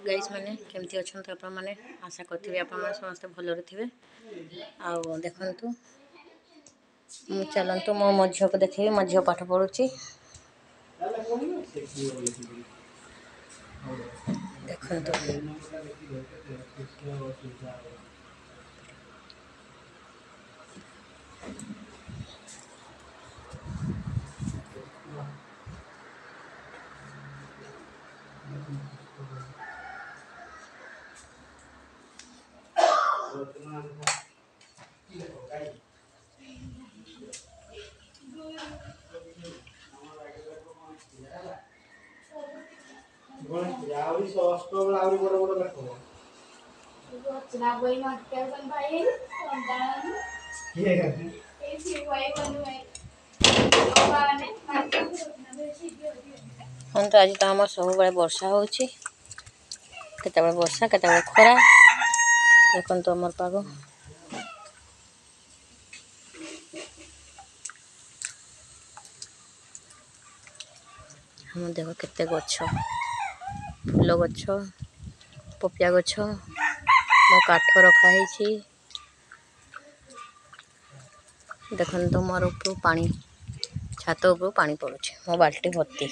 Guys मैंने केमती अच्छा आप मैंने आशा करेंगे आप समस्त भलरे थे आउ देखु चलतु मो मो झील को देखे मो झी पाठ पढ़ुची देखु हम तो आज तो आम सब बड़े वर्षा होते वर्षा के खरा देखो आमर पाग हम देख केते गछ फूल गछ पपिया गछ मो काठ रखाई देखो मोर ऊपर पानी छात ऊपर पानी पड़ुଛି मो बाल्टी भर्ती।